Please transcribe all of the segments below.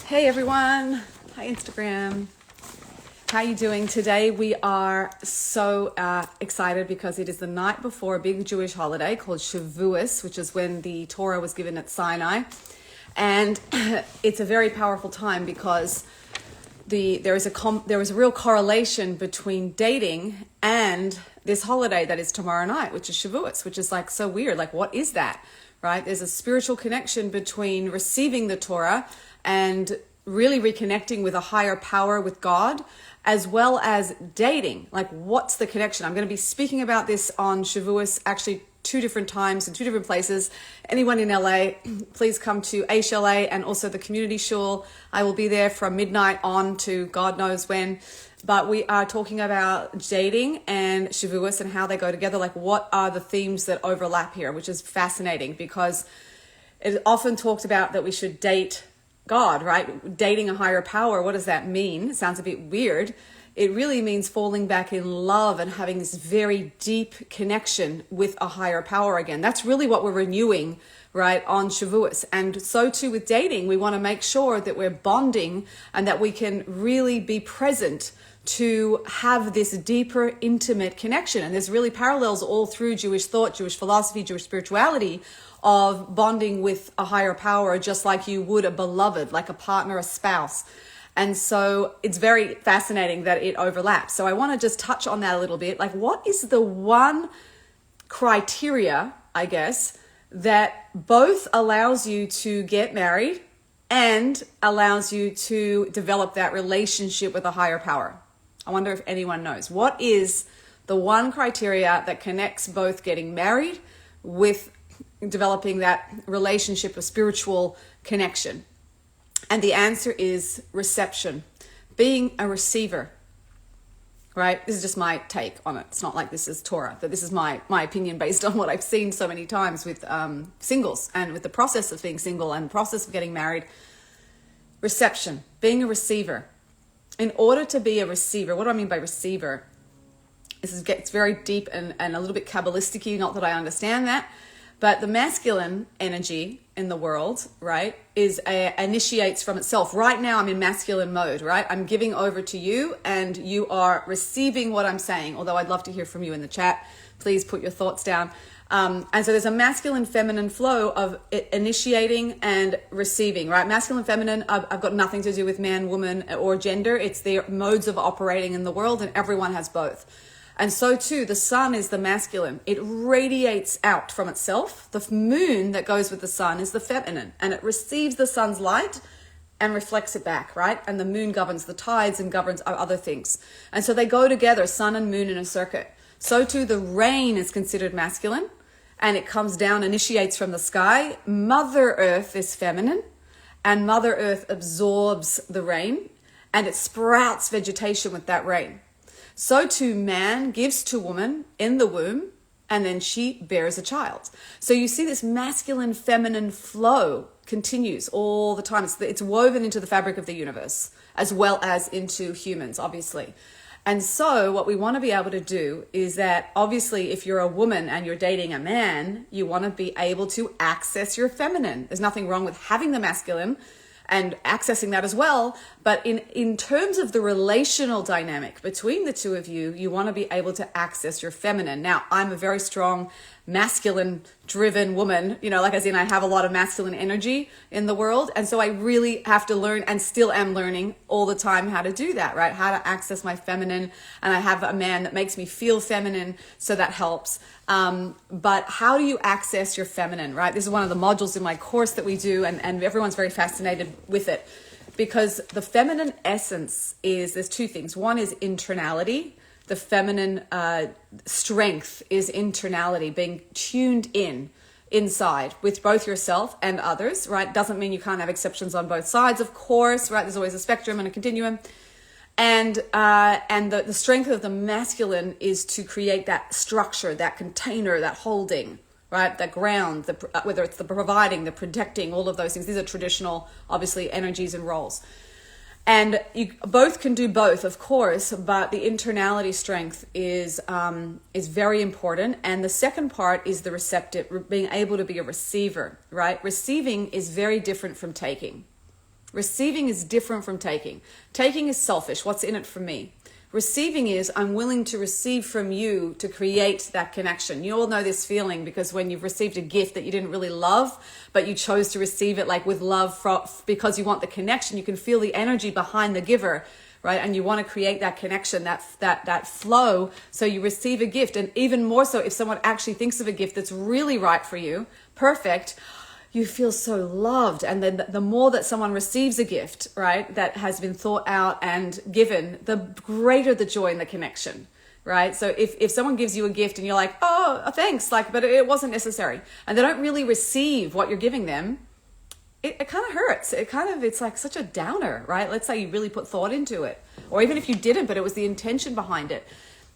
Hey everyone, hi Instagram. How you doing? Today we are so excited because it is the night before a big Jewish holiday called Shavuos, which is when the Torah was given at Sinai. And it's a very powerful time because there is a real correlation between dating and this holiday that is tomorrow night, which is Shavuos, which is like so weird. Like, what is that? Right? There's a spiritual connection between receiving the Torah and really reconnecting with a higher power, with God, as well as dating. Like, what's the connection? I'm going to be speaking about this on Shavuos, actually 2 different times in 2 different places. Anyone in LA, please come to HLA and also the community shul. I will be there from midnight on to God knows when. But we are talking about dating and Shavuos and how they go together. Like, what are the themes that overlap here, which is fascinating because it often talked about that we should date God, right? Dating a higher power. What does that mean? It sounds a bit weird. It really means falling back in love and having this very deep connection with a higher power again. That's really what we're renewing, right, on Shavuos. And so too with dating, we want to make sure that we're bonding and that we can really be present to have this deeper, intimate connection. And there's really parallels all through Jewish thought, Jewish philosophy, Jewish spirituality of bonding with a higher power, just like you would a beloved, like a partner, a spouse. And so it's very fascinating that it overlaps. So I want to just touch on that a little bit. Like, what is the one criteria, I guess, that both allows you to get married and allows you to develop that relationship with a higher power? I wonder if anyone knows. What is the one criteria that connects both getting married with developing that relationship, a spiritual connection? And the answer is reception, being a receiver, right? This is just my take on it. It's not like this is Torah, but this is my opinion based on what I've seen so many times with singles and with the process of being single and the process of getting married. Reception, being a receiver. In order to be a receiver, what do I mean by receiver? It's very deep and a little bit Kabbalistic-y, not that I understand that. But the masculine energy in the world, right, initiates from itself. Right now, I'm in masculine mode, right? I'm giving over to you and you are receiving what I'm saying. Although I'd love to hear from you in the chat. Please put your thoughts down. And so there's a masculine feminine flow of initiating and receiving, right? Masculine feminine, I've got nothing to do with man, woman, or gender. It's their modes of operating in the world, and everyone has both. And so too, the sun is the masculine. It radiates out from itself. The moon that goes with the sun is the feminine, and it receives the sun's light and reflects it back, right? And the moon governs the tides and governs other things. And so they go together, sun and moon in a circuit. So too, the rain is considered masculine, and it comes down, initiates from the sky. Mother Earth is feminine, and Mother Earth absorbs the rain, and it sprouts vegetation with that rain. So too, man gives to woman in the womb, and then she bears a child. So you see this masculine feminine flow continues all the time. It's woven into the fabric of the universe, as well as into humans, obviously. And so what we want to be able to do is that, obviously, if you're a woman and you're dating a man, you want to be able to access your feminine. There's nothing wrong with having the masculine and accessing that as well. But in terms of the relational dynamic between the two of you, you want to be able to access your feminine. Now, I'm a very strong masculine driven woman, like as in I have a lot of masculine energy in the world. And so I really have to learn, and still am learning all the time, how to do that, right? How to access my feminine. And I have a man that makes me feel feminine, so that helps. But how do you access your feminine, right? This is one of the modules in my course that we do, and everyone's very fascinated with it, because the feminine essence there's 2 things. One is internality. The feminine strength is internality, being tuned inside with both yourself and others, right? Doesn't mean you can't have exceptions on both sides, of course, right? There's always a spectrum and a continuum. And the strength of the masculine is to create that structure, that container, that holding, right? That ground, whether it's the providing, the protecting, all of those things. These are traditional, obviously, energies and roles. And you both can do both, of course, but the internality strength is very important. And the second part is the receptive, being able to be a receiver, right? Receiving is very different from taking. Receiving is different from taking. Taking is selfish. What's in it for me? Receiving is I'm willing to receive from you to create that connection. You all know this feeling because when you've received a gift that you didn't really love, but you chose to receive it like with love because you want the connection, you can feel the energy behind the giver, right? And you want to create that connection, that flow. So you receive a gift. And even more so if someone actually thinks of a gift that's really right for you, perfect, you feel so loved. And then the more that someone receives a gift, right, that has been thought out and given, the greater the joy in the connection, right? So if someone gives you a gift and you're like, oh, thanks, but it wasn't necessary, and they don't really receive what you're giving them, it kind of hurts. It's like such a downer, right? Let's say you really put thought into it, or even if you didn't, but it was the intention behind it.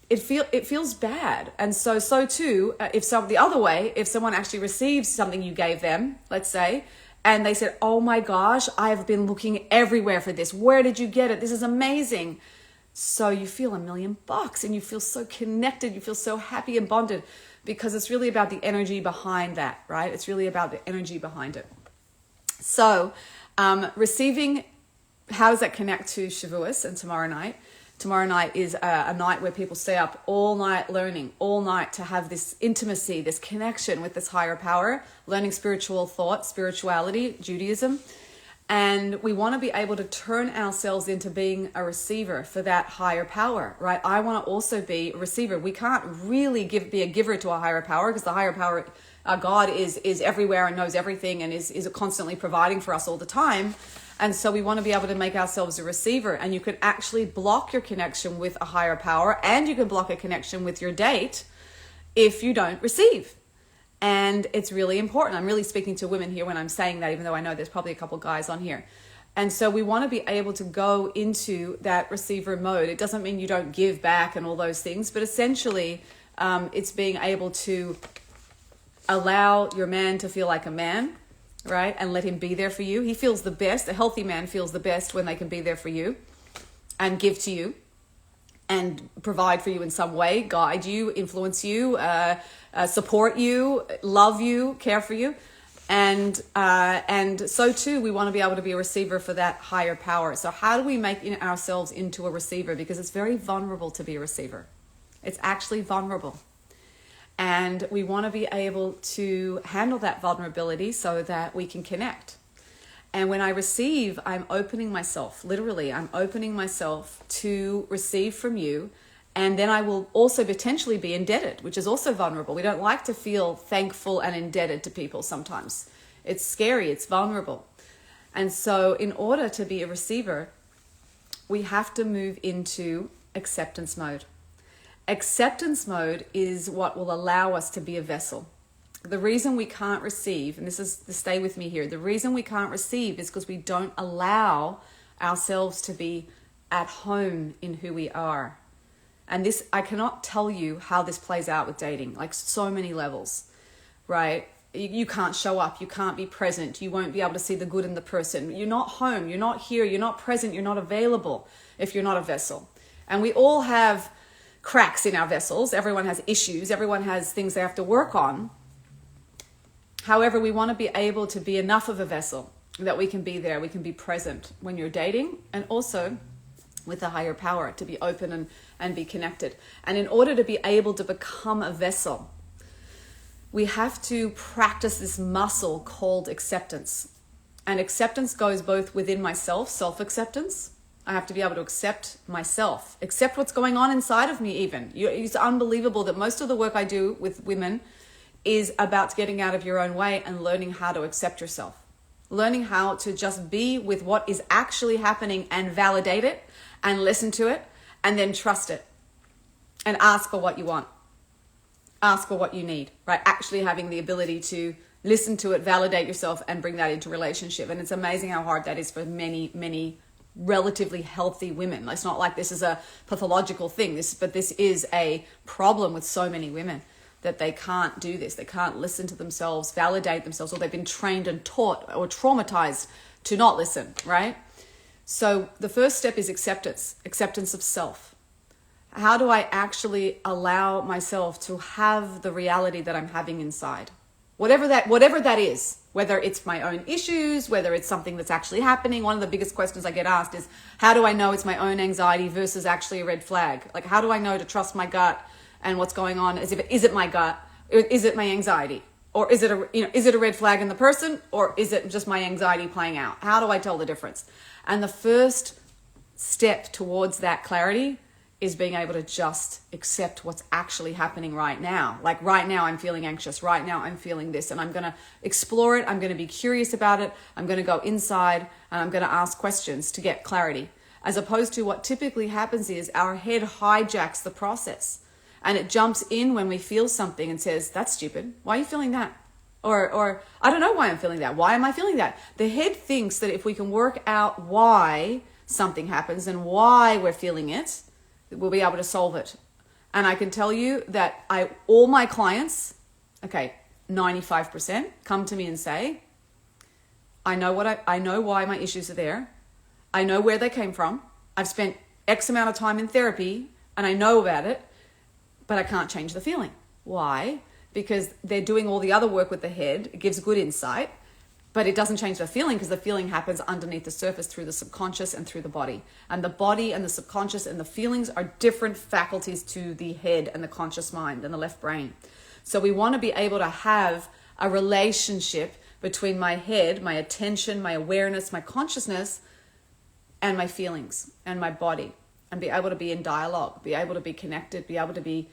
It feels bad. And so too, if someone actually receives something you gave them, let's say, and they said, oh my gosh, I've been looking everywhere for this. Where did you get it? This is amazing. So you feel $1,000,000 and you feel so connected. You feel so happy and bonded because it's really about the energy behind that, right? It's really about the energy behind it. So receiving, how does that connect to Shavuos and tomorrow night? Tomorrow night is a night where people stay up all night learning, all night to have this intimacy, this connection with this higher power, learning spiritual thought, spirituality, Judaism. And we want to be able to turn ourselves into being a receiver for that higher power, right? I want to also be a receiver. We can't really be a giver to a higher power because the higher power, God, is everywhere and knows everything and is constantly providing for us all the time. And so we want to be able to make ourselves a receiver, and you can actually block your connection with a higher power, and you can block a connection with your date if you don't receive. And it's really important. I'm really speaking to women here when I'm saying that, even though I know there's probably a couple guys on here. And so we want to be able to go into that receiver mode. It doesn't mean you don't give back and all those things, but essentially it's being able to allow your man to feel like a man, right? And let him be there for you. He feels the best. A healthy man feels the best when they can be there for you and give to you and provide for you in some way, guide you, influence you, support you, love you, care for you. And so too, we want to be able to be a receiver for that higher power. So how do we make ourselves into a receiver? Because it's very vulnerable to be a receiver. It's actually vulnerable. And we want to be able to handle that vulnerability so that we can connect. And when I receive, I'm opening myself, literally, I'm opening myself to receive from you. And then I will also potentially be indebted, which is also vulnerable. We don't like to feel thankful and indebted to people sometimes. It's scary, it's vulnerable. And so in order to be a receiver, we have to move into acceptance mode. Acceptance mode is what will allow us to be a vessel. The reason we can't receive, and stay with me here, the reason we can't receive is because we don't allow ourselves to be at home in who we are. And this, I cannot tell you how this plays out with dating, like so many levels, right? You can't show up, you can't be present, you won't be able to see the good in the person. You're not home, you're not here, you're not present, you're not available if you're not a vessel. And we all have cracks in our vessels. Everyone has issues. Everyone has things they have to work on. However, we want to be able to be enough of a vessel that we can be there. We can be present when you're dating, and also with a higher power to be open and be connected. And in order to be able to become a vessel, we have to practice this muscle called acceptance. And acceptance goes both within myself, self-acceptance. I have to be able to accept myself, accept what's going on inside of me even. It's unbelievable that most of the work I do with women is about getting out of your own way and learning how to accept yourself. Learning how to just be with what is actually happening and validate it and listen to it and then trust it and ask for what you want. Ask for what you need, right? Actually having the ability to listen to it, validate yourself and bring that into relationship. And it's amazing how hard that is for many, many relatively healthy women. It's not like this is a pathological thing, but this is a problem with so many women, that they can't do this. They can't listen to themselves, validate themselves, or they've been trained and taught or traumatized to not listen, right? So the first step is acceptance of self. How do I actually allow myself to have the reality that I'm having inside? whatever that is, whether it's my own issues, whether it's something that's actually happening. One of the biggest questions I get asked is, how do I know it's my own anxiety versus actually a red flag? Like, how do I know to trust my gut and what's going on? Is it my gut? Is it my anxiety? Or is it a red flag in the person, or is it just my anxiety playing out? How do I tell the difference? And the first step towards that clarity is being able to just accept what's actually happening right now. Like right now I'm feeling anxious. Right now I'm feeling this, and I'm going to explore it. I'm going to be curious about it. I'm going to go inside and I'm going to ask questions to get clarity. As opposed to what typically happens is our head hijacks the process. And it jumps in when we feel something and says, that's stupid. Why are you feeling that? Or I don't know why I'm feeling that. Why am I feeling that? The head thinks that if we can work out why something happens and why we're feeling it, we'll be able to solve it. And I can tell you that all my clients, 95% come to me and say, I know why my issues are there. I know where they came from. I've spent X amount of time in therapy and I know about it. But I can't change the feeling. Why? Because they're doing all the other work with the head. It gives good insight, but it doesn't change the feeling because the feeling happens underneath the surface through the subconscious and through the body. And the body and the subconscious and the feelings are different faculties to the head and the conscious mind and the left brain. So we want to be able to have a relationship between my head, my attention, my awareness, my consciousness, and my feelings and my body. And be able to be in dialogue, be able to be connected, be able to be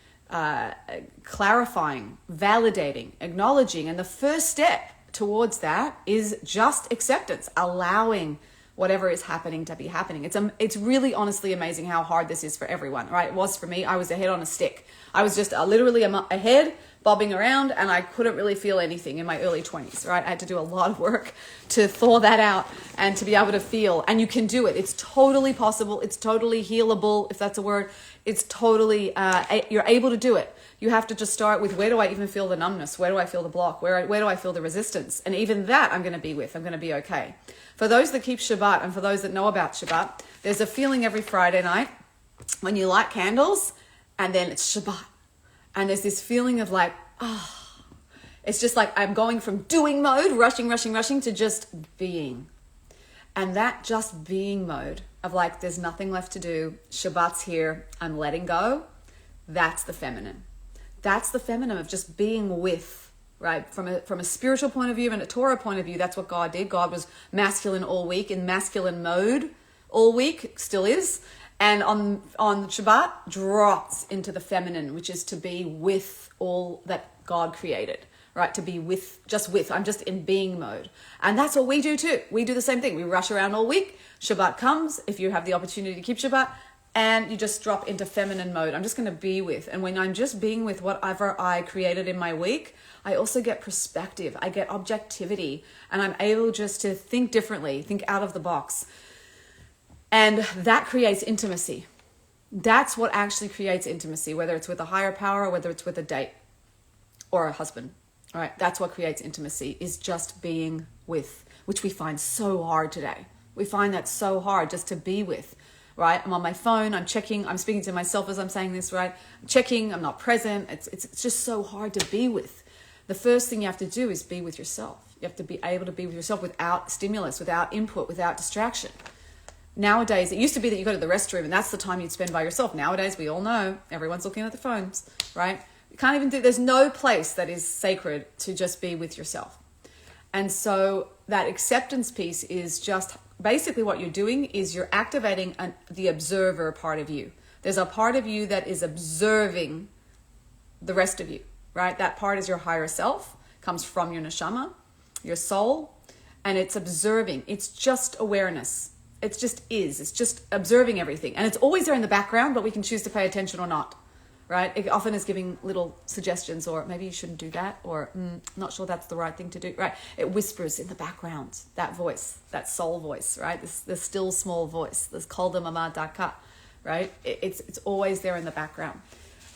clarifying, validating, acknowledging. And the first step towards that is just acceptance, allowing whatever is happening to be happening. It's really honestly amazing how hard this is for everyone, right? It was for me. I was a head on a stick. I was just literally a head bobbing around, and I couldn't really feel anything in my early 20s, right? I had to do a lot of work to thaw that out and to be able to feel. And you can do it. It's totally possible. It's totally healable, if that's a word. It's totally, you're able to do it. You have to just start with, where do I even feel the numbness? Where do I feel the block? Where do I feel the resistance? And even that I'm going to be with. I'm going to be okay. For those that keep Shabbat and for those that know about Shabbat, there's a feeling every Friday night when you light candles and then it's Shabbat. And there's this feeling of like, it's just like I'm going from doing mode, rushing, to just being. And that just being mode of like, there's nothing left to do. Shabbat's here. I'm letting go. That's the feminine. That's the feminine of just being with, right? From a spiritual point of view and a Torah point of view, that's what God did. God was masculine all week, in masculine mode all week, still is. And on Shabbat, drops into the feminine, which is to be with all that God created, right? To be with. I'm just in being mode. And that's what we do too. We do the same thing. We rush around all week. Shabbat comes, if you have the opportunity to keep Shabbat, and you just drop into feminine mode. I'm just going to be with. And when I'm just being with whatever I created in my week, I also get perspective. I get objectivity. And I'm able just to think differently, think out of the box. And that creates intimacy. That's what actually creates intimacy, whether it's with a higher power or whether it's with a date or a husband. All right, that's what creates intimacy, is just being with, which we find so hard today. We find that so hard just to be with, right? I'm on my phone, I'm checking, I'm speaking to myself as I'm saying this, right? I'm checking, I'm not present. It's just so hard to be with. The first thing you have to do is be with yourself. You have to be able to be with yourself without stimulus, without input, without distraction. Nowadays, it used to be that you go to the restroom and that's the time you'd spend by yourself. Nowadays, we all know everyone's looking at their phones, right? You can't even there's no place that is sacred to just be with yourself. And so that acceptance piece is just basically what you're doing is you're activating the observer part of you. There's a part of you that is observing the rest of you, right? That part is your higher self, comes from your neshama, your soul, and it's observing. It's just awareness. It's just observing everything. And it's always there in the background, but we can choose to pay attention or not, right? It often is giving little suggestions, or maybe you shouldn't do that, or not sure that's the right thing to do, right? It whispers in the background, that voice, that soul voice, right? This still small voice, this kolda mama daka, right? It's always there in the background.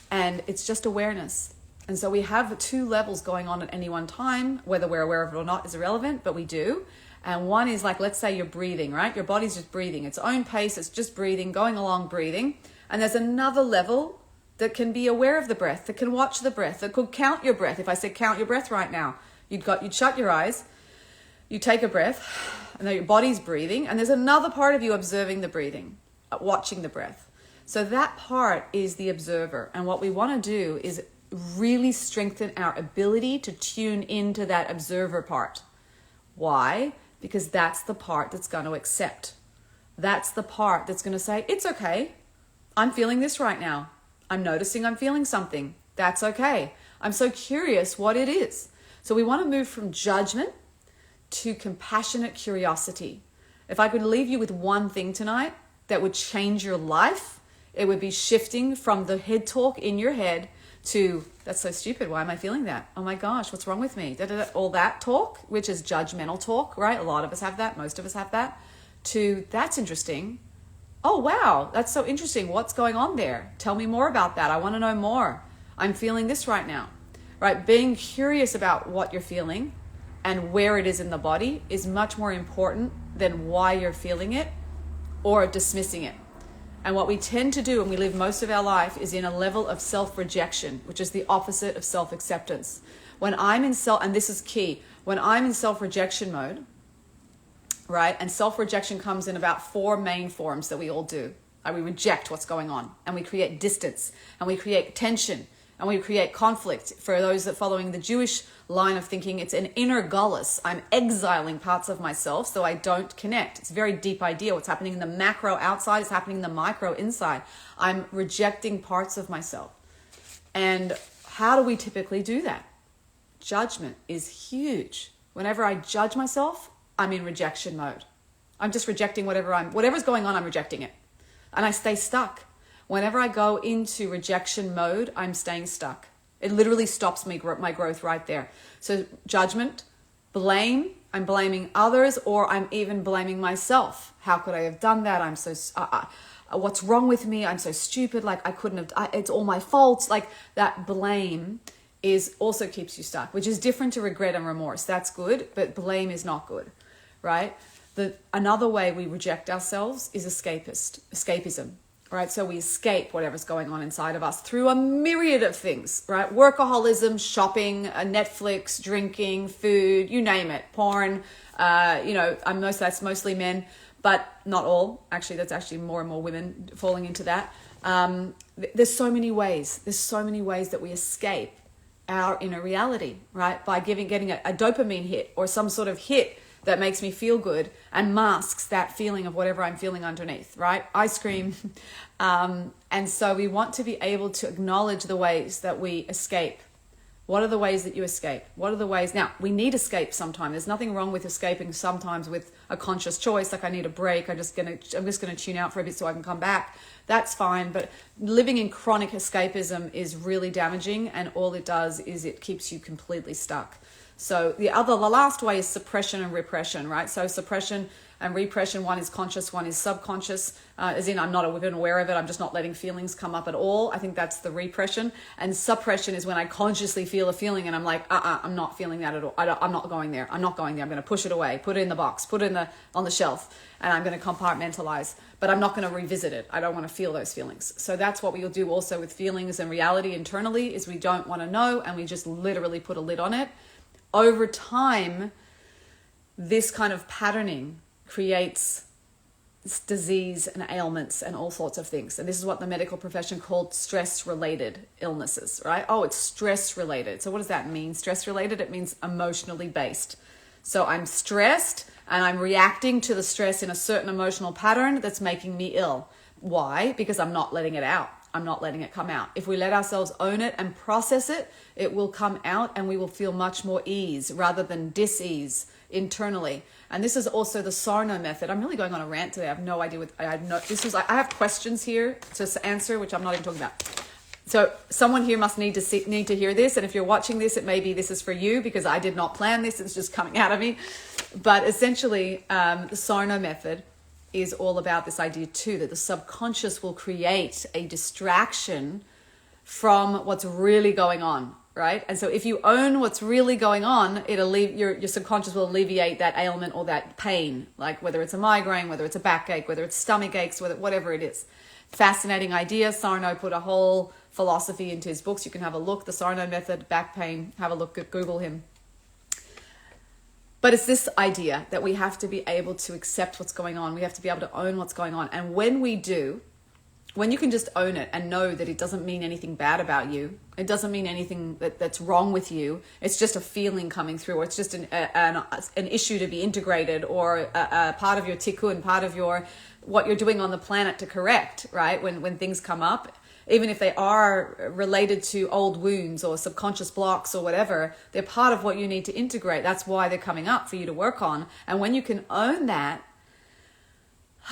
And it's just awareness. And so we have 2 levels going on at any one time. Whether we're aware of it or not is irrelevant, but we do. And one is like, let's say you're breathing, right? Your body's just breathing. Its own pace, it's just breathing, going along breathing. And there's another level that can be aware of the breath, that can watch the breath, that could count your breath. If I said count your breath right now, You'd shut your eyes, you take a breath, and then your body's breathing, and there's another part of you observing the breathing, watching the breath. So that part is the observer. And what we want to do is really strengthen our ability to tune into that observer part. Why? Because that's the part that's going to accept. That's the part that's going to say, it's okay. I'm feeling this right now. I'm noticing I'm feeling something. That's okay. I'm so curious what it is. So we want to move from judgment to compassionate curiosity. If I could leave you with one thing tonight that would change your life, it would be shifting from the head talk in your head to, that's so stupid, why am I feeling that? Oh my gosh, what's wrong with me? All that talk, which is judgmental talk, right? A lot of us have that, most of us have that, to that's interesting. Oh wow, that's so interesting. What's going on there? Tell me more about that. I want to know more. I'm feeling this right now, right? Being curious about what you're feeling and where it is in the body is much more important than why you're feeling it or dismissing it. And what we tend to do when we live most of our life is in a level of self-rejection, which is the opposite of self-acceptance. When I'm in and this is key, when I'm in self-rejection mode, right? And self-rejection comes in about 4 main forms that we all do. We reject what's going on, and we create distance, and we create tension, and we create conflict. For those that following the Jewish line of thinking, it's an inner gullus. I'm exiling parts of myself so I don't connect. It's a very deep idea. What's happening in the macro outside is happening in the micro inside. I'm rejecting parts of myself. And how do we typically do that? Judgment is huge. Whenever I judge myself, I'm in rejection mode. I'm just rejecting whatever's going on, I'm rejecting it. And I stay stuck. Whenever I go into rejection mode, I'm staying stuck. It literally stops my growth right there. So judgment, blame, I'm blaming others, or I'm even blaming myself. How could I have done that? I'm so, what's wrong with me? I'm so stupid. Like I couldn't have, it's all my fault. Like that blame also keeps you stuck, which is different to regret and remorse. That's good, but blame is not good, right? Another way we reject ourselves is escapism. Right, so we escape whatever's going on inside of us through a myriad of things, right? Workaholism, shopping, Netflix, drinking, food, you name it, porn. That's mostly men, but not all. Actually, that's actually more and more women falling into that. There's so many ways. There's so many ways that we escape our inner reality, right? By getting a dopamine hit or some sort of hit that makes me feel good and masks that feeling of whatever I'm feeling underneath, right? Ice cream. And so we want to be able to acknowledge the ways that we escape. What are the ways that you escape? What are the ways? Now, we need escape sometimes. There's nothing wrong with escaping sometimes with a conscious choice. Like I need a break. I'm just gonna tune out for a bit so I can come back. That's fine. But living in chronic escapism is really damaging. And all it does is it keeps you completely stuck. So the last way is suppression and repression, right? So suppression and repression, one is conscious, one is subconscious, as in I'm not even aware of it. I'm just not letting feelings come up at all. I think that's the repression. And suppression is when I consciously feel a feeling and I'm like, I'm not feeling that at all. I'm not going there. I'm not going there. I'm going to push it away, put it in the box, put it on the shelf, and I'm going to compartmentalize. But I'm not going to revisit it. I don't want to feel those feelings. So that's what we'll do also with feelings and reality internally is we don't want to know and we just literally put a lid on it. Over time, this kind of patterning creates disease and ailments and all sorts of things. And this is what the medical profession called stress-related illnesses, right? Oh, it's stress-related. So what does that mean? Stress-related, it means emotionally based. So I'm stressed and I'm reacting to the stress in a certain emotional pattern that's making me ill. Why? Because I'm not letting it out. I'm not letting it come out. If we let ourselves own it and process it, it will come out and we will feel much more ease rather than dis-ease internally. And this is also the Sarno method. I'm really going on a rant today. I have no idea I have questions here to answer, which I'm not even talking about. So someone here must need to hear this. And if you're watching this, it may be this is for you because I did not plan this. It's just coming out of me. But essentially, the Sarno method is all about this idea too, that the subconscious will create a distraction from what's really going on, right? And so if you own what's really going on, your subconscious will alleviate that ailment or that pain, like whether it's a migraine, whether it's a backache, whether it's stomach aches, whatever it is. Fascinating idea. Sarno put a whole philosophy into his books. You can have a look, the Sarno method, back pain, have a look at Google him. But it's this idea that we have to be able to accept what's going on. We have to be able to own what's going on. And when we do, when you can just own it and know that it doesn't mean anything bad about you, it doesn't mean anything that's wrong with you, it's just a feeling coming through, or it's just an issue to be integrated, or a part of your tikkun, part of your what you're doing on the planet to correct, right? When things come up, even if they are related to old wounds or subconscious blocks or whatever, they're part of what you need to integrate. That's why they're coming up for you to work on. And when you can own that,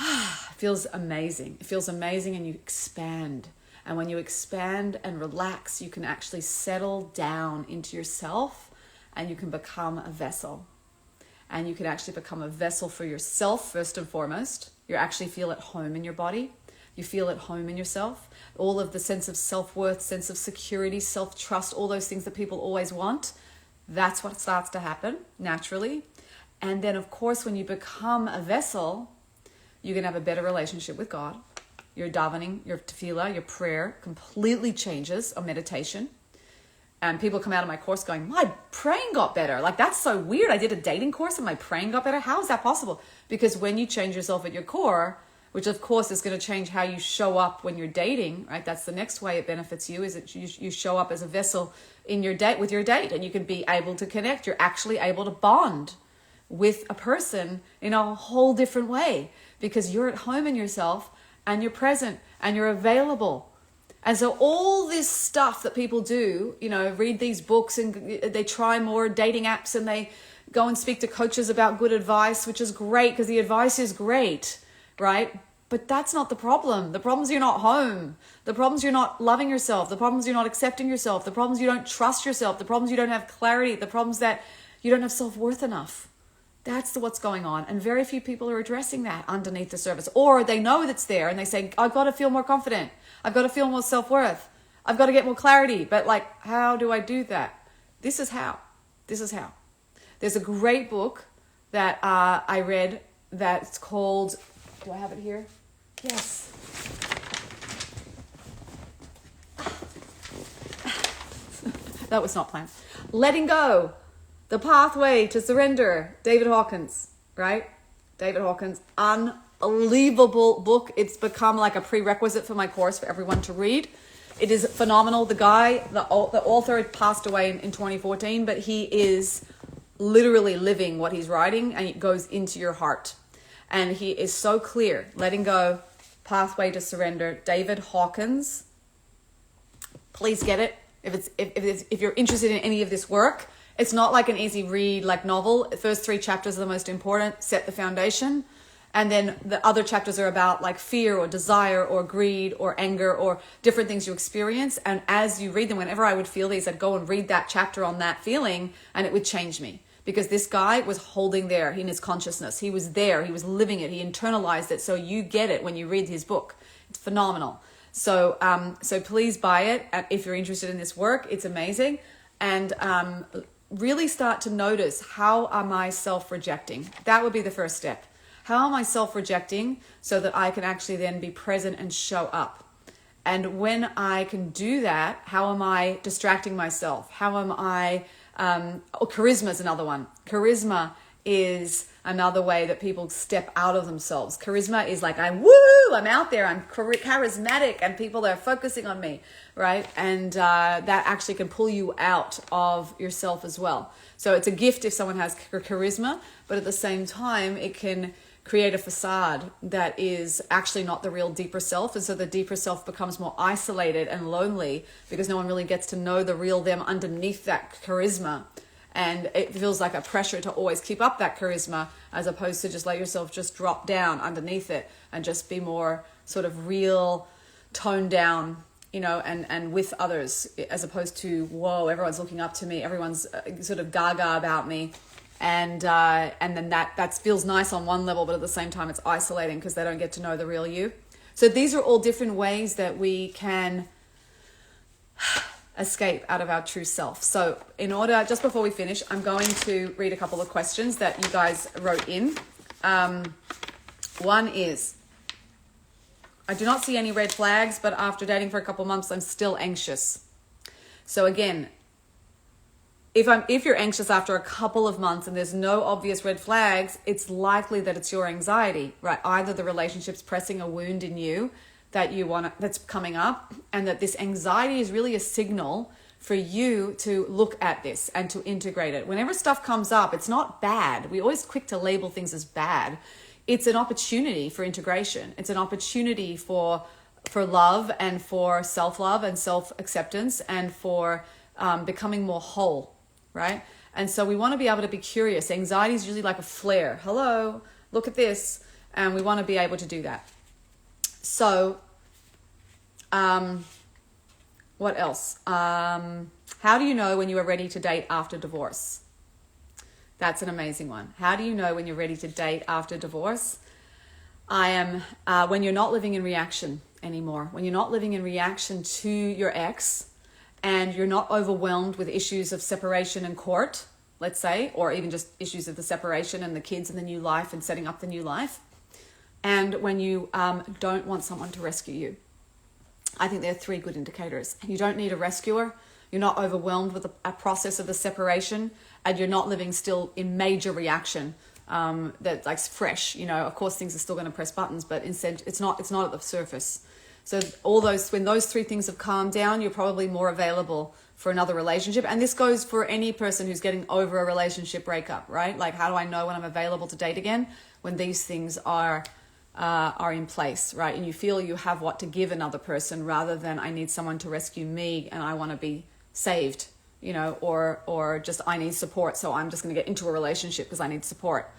it feels amazing. It feels amazing, and you expand. And when you expand and relax, you can actually settle down into yourself, and you can become a vessel. And you can actually become a vessel for yourself first and foremost. You actually feel at home in your body. You feel at home in yourself. All of the sense of self-worth, sense of security, self-trust, all those things that people always want, that's what starts to happen naturally. And then, of course, when you become a vessel, you can have a better relationship with God. Your davening, your tefillah, your prayer completely changes, or meditation. And people come out of my course going, my praying got better. Like, that's so weird. I did a dating course and my praying got better. How is that possible? Because when you change yourself at your core, which of course is going to change how you show up when you're dating, right? That's the next way it benefits you, is that you show up as a vessel in your date with your date, and you can be able to connect. You're actually able to bond with a person in a whole different way, because you're at home in yourself and you're present and you're available. And so all this stuff that people do, read these books and they try more dating apps and they go and speak to coaches about good advice, which is great because the advice is great, right? But that's not the problem. The problem is you're not home. The problem is you're not loving yourself. The problem is you're not accepting yourself. The problem is you don't trust yourself. The problem is you don't have clarity. The problem is that you don't have self-worth enough. That's what's going on. And very few people are addressing that underneath the surface. Or they know that's there and they say, I've got to feel more confident. I've got to feel more self-worth. I've got to get more clarity. But how do I do that? This is how. There's a great book that I read that's called, do I have it here? Yes. That was not planned. Letting Go. The Pathway to Surrender, David Hawkins, right? David Hawkins, unbelievable book. It's become like a prerequisite for my course for everyone to read. It is phenomenal. The guy, the author had passed away in 2014, but he is literally living what he's writing, and it goes into your heart. And he is so clear. Letting Go, Pathway to Surrender, David Hawkins. Please get it. If you're interested in any of this work, it's not like an easy read like novel. The first 3 chapters are the most important, set the foundation. And then the other chapters are about like fear or desire or greed or anger or different things you experience. And as you read them, whenever I would feel these, I'd go and read that chapter on that feeling, and it would change me. Because this guy was holding there in his consciousness. He was there. He was living it. He internalized it. So you get it when you read his book. It's phenomenal. So please buy it if you're interested in this work. It's amazing. And really start to notice, how am I self-rejecting? That would be the first step. How am I self-rejecting so that I can actually then be present and show up? And when I can do that, how am I distracting myself? How am I... charisma is another one. Charisma is another way that people step out of themselves. Charisma is like, I'm out there, I'm charismatic, and people are focusing on me, right? And that actually can pull you out of yourself as well. So it's a gift if someone has charisma, but at the same time, it can create a facade that is actually not the real deeper self. And so the deeper self becomes more isolated and lonely because no one really gets to know the real them underneath that charisma. And it feels like a pressure to always keep up that charisma, as opposed to just let yourself just drop down underneath it and just be more sort of real, toned down, and with others, as opposed to, whoa, everyone's looking up to me. Everyone's sort of gaga about me. And then that feels nice on one level, but at the same time it's isolating because they don't get to know the real you. So these are all different ways that we can escape out of our true self. So just before we finish, I'm going to read a couple of questions that you guys wrote in. One is, I do not see any red flags, but after dating for a couple of months, I'm still anxious. So again, if you're anxious after a couple of months and there's no obvious red flags, it's likely that it's your anxiety, right? Either the relationship's pressing a wound in you that's coming up, and that this anxiety is really a signal for you to look at this and to integrate it. Whenever stuff comes up, it's not bad. We're always quick to label things as bad. It's an opportunity for integration. It's an opportunity for love and for self-love and self-acceptance and for becoming more whole, right? And so we want to be able to be curious. Anxiety is usually like a flare. Hello, look at this. And we want to be able to do that. So, what else? How do you know when you are ready to date after divorce? That's an amazing one. How do you know when you're ready to date after divorce? When you're not living in reaction anymore, when you're not living in reaction to your ex, and you're not overwhelmed with issues of separation and court, let's say, or even just issues of the separation and the kids and the new life and setting up the new life. And when you don't want someone to rescue you. I think there are 3 good indicators. You don't need a rescuer. You're not overwhelmed with a process of the separation, and you're not living still in major reaction that like fresh. Of course, things are still going to press buttons, but instead, it's not at the surface. So when those 3 things have calmed down, you're probably more available for another relationship. And this goes for any person who's getting over a relationship breakup, right? Like, how do I know when I'm available to date again? When these things are in place, right? And you feel you have what to give another person, rather than I need someone to rescue me and I want to be saved, or just I need support, so I'm just going to get into a relationship because I need support.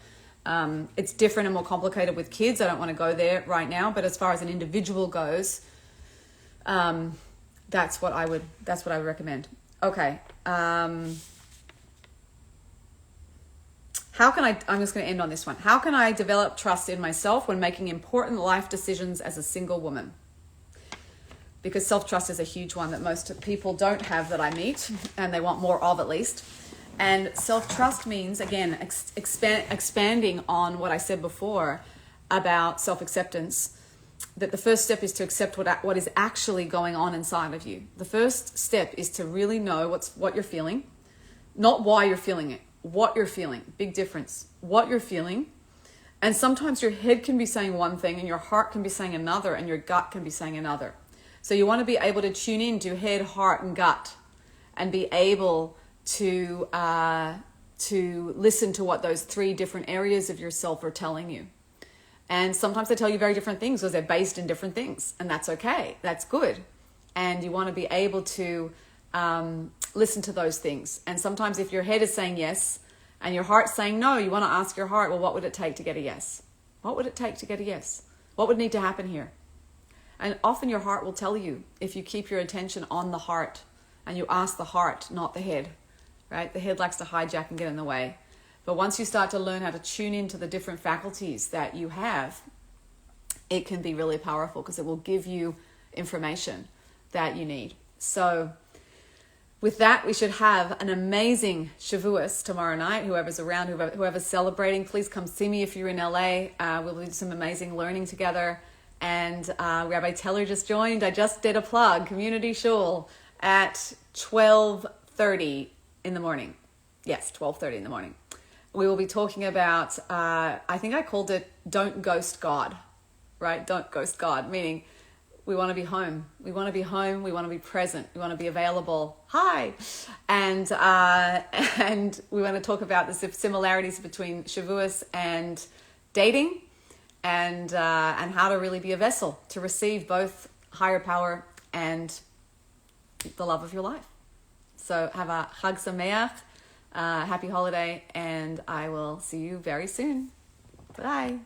It's different and more complicated with kids. I don't want to go there right now, but as far as an individual goes, that's what I would recommend. Okay. I'm just going to end on this one. How can I develop trust in myself when making important life decisions as a single woman? Because self-trust is a huge one that most people don't have that I meet, and they want more of at least. And self-trust means, again, expanding on what I said before about self-acceptance, that the first step is to accept what is actually going on inside of you. The first step is to really know what you're feeling, not why you're feeling it, what you're feeling. Big difference. What you're feeling. And sometimes your head can be saying one thing and your heart can be saying another and your gut can be saying another. So you want to be able to tune in to head, heart, and gut, and be able to listen to what those 3 different areas of yourself are telling you. And sometimes they tell you very different things because they're based in different things, and that's okay. That's good. And you want to be able to listen to those things. And sometimes if your head is saying yes and your heart's saying no, you want to ask your heart, well, what would it take to get a yes? What would it take to get a yes? What would need to happen here? And often your heart will tell you if you keep your attention on the heart and you ask the heart, not the head, right? The head likes to hijack and get in the way. But once you start to learn how to tune into the different faculties that you have, it can be really powerful because it will give you information that you need. So with that, we should have an amazing Shavuos tomorrow night. Whoever's around, whoever's celebrating, please come see me if you're in LA. We'll do some amazing learning together. And Rabbi Teller just joined. I just did a plug, Community Shul at 12:30 in the morning. Yes, 12:30 in the morning. We will be talking about, I think I called it Don't Ghost God, right? Don't ghost God, meaning we want to be home. We want to be home. We want to be present. We want to be available. Hi. And we want to talk about the similarities between Shavuos and dating, and how to really be a vessel to receive both higher power and the love of your life. So have a Chag Sameach, happy holiday, and I will see you very soon. Bye.